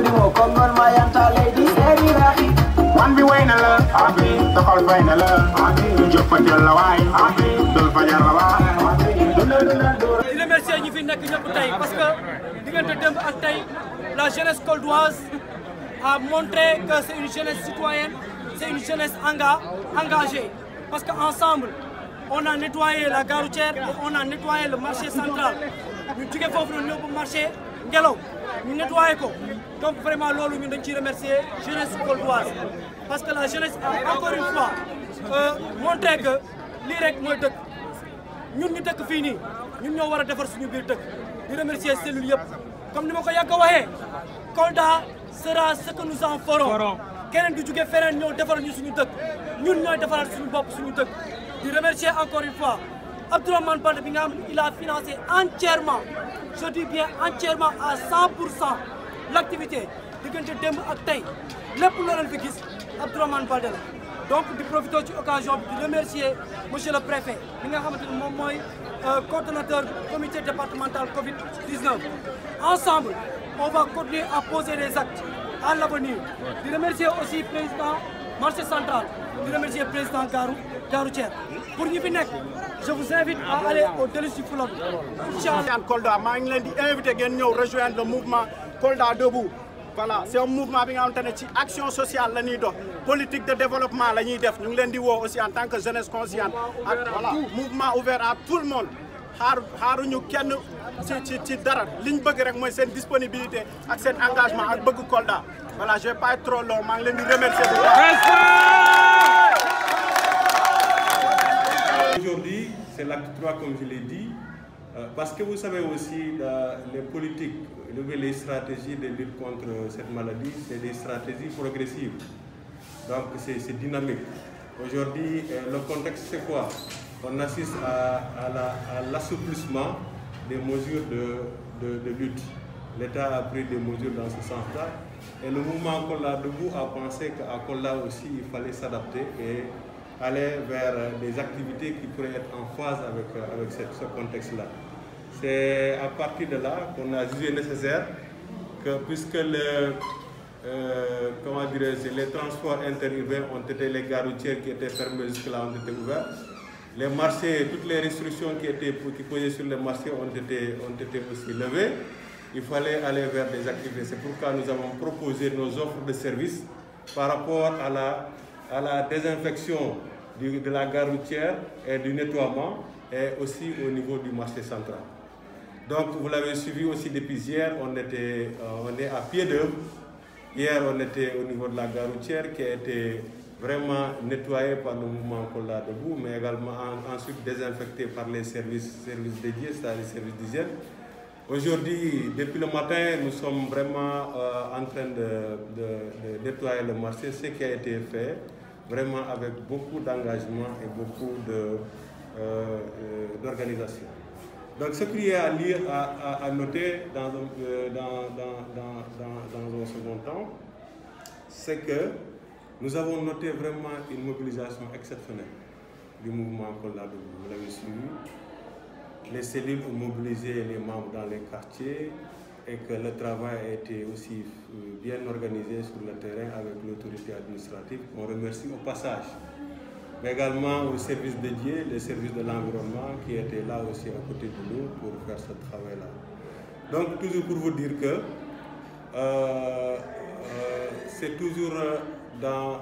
di wo comme non ma yanta lady seri rahi wan bi way na la abi doxal fay na la abi jox fa jël la waay abi dol fa jar la waay di remercier ñi fi nekk ñëpp tey parce que diggante démb ak tey la jeunesse coldoise a montré que c'est une jeunesse citoyenne, c'est une jeunesse engagée parce qu'ensemble on a nettoyé la gare routière et on a nettoyé le marché central ñu jóge foofu noonu ñëw ba marché Ngelaw ñu nettoyé ko donc vraiment loolu ñun dañ ciy remercier jeunesse coldoise parce que la jeunesse a encore une fois montré que lii rek mooy dëkk ñun ñu dëkk fii nii ñun ñoo war a defar suñu biir dëkk di remercier cellules yëpp comme ni ma ko yàgg a waxee Kolda sera ce que nous en ferons keneen du jóge feneen ñoo defar ñu suñu dëkk ñun ñooy defaraat suñu bopp suñu dëkk di remercier encore une fois Abdourahmane Baldé bi nga xam il a financé entièrement je dis bien entièrement à 100% l'activité diggante démb ak tey lépp loo leen fi gis Abdourahmane Baldé la donc di profiter ci occasion bi di remercier monsieur le préfet bi nga xamante ne moom mooy coordonnateur comité départemental Covid-19 ensemble on va continuer à poser des actes à l'avenir di remercier aussi président marché central di remercier président gare routière pour ñi fi nekk je vous invite à aller au délice du Fleuve inchallah Kolda maa ngi leen di invité ngeen ñëw rejoindre le mouvement Kolda debout voilà c'est un mouvement bi nga xamante ne ci action sociale la ñuy dox politique de développement la ñuy def ñu ngi leen di woo aussi en tant que jeunesse consciente ak voilà mouvement ouvert à tout le monde xaaruñu kenn ci dara liñ bëgg rek mooy seen disponibilité ak seen engagement ak bëgg Kolda voilà je vais pas être trop long maa ngi leen di remercier bu baax. Aujourd'hui, c'est l'acte 3 comme je l'ai dit, parce que vous savez aussi les politiques, les stratégies de lutte contre cette maladie, c'est des stratégies progressives. Donc c'est dynamique. Aujourd'hui, le contexte c'est quoi? On assiste à l'assouplissement des mesures de lutte. L'État a pris des mesures dans ce sens-là. Et le mouvement Kolda debout a pensé qu'à Kolda aussi il fallait s'adapter et aller vers des activités qui pourraient être en phase avec ce contexte-là. C'est à partir de là qu'on a jugé nécessaire que puisque les transports interurbains ont été, les gares routières qui étaient fermées jusque-là ont été ouverts, les marchés, toutes les restrictions qui posaient sur les marchés ont été aussi levées. Il fallait aller vers des activités. C'est pourquoi nous avons proposé nos offres de services par rapport à la désinfection de la gare routière et du nettoiement et aussi au niveau du marché central. Donc vous l'avez suivi aussi depuis hier, on est à pied d'œuvre. Hier on était au niveau de la gare routière qui a été vraiment nettoyée par le mouvement Kolda debout, mais également ensuite désinfectée par les services dédiés, c'est-à-dire les services d'hygiène. Aujourd'hui, depuis le matin, nous sommes vraiment en train de nettoyer le marché, ce qui a été fait vraiment avec beaucoup d'engagement et beaucoup d'organisation. Donc ce qu'il y a à noter dans un second temps, c'est que nous avons noté vraiment une mobilisation exceptionnelle du mouvement Kolda debout. Vous l'avez suivi. Les cellules ont mobilisé les membres dans les quartiers et que le travail a été aussi bien organisé sur le terrain avec l'autorité administrative. On remercie au passage, mais également aux services dédiés, les services de l'environnement qui étaient là aussi à côté de nous pour faire ce travail-là. Donc toujours pour vous dire que c'est toujours dans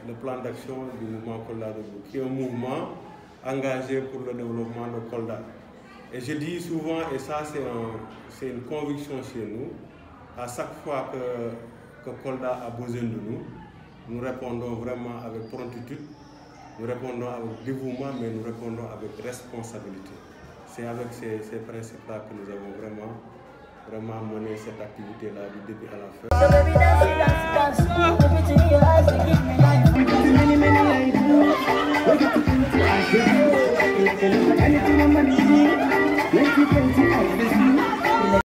le plan d'action du mouvement Kolda debout, qui est un mouvement engagé pour le développement de Kolda. Et je dis souvent, et ça c'est une conviction chez nous, à chaque fois que Kolda a besoin de nous, nous répondons vraiment avec promptitude, nous répondons avec dévouement, mais nous répondons avec responsabilité. C'est avec ces principes-là que nous avons vraiment mené cette activité-là du début à la fin.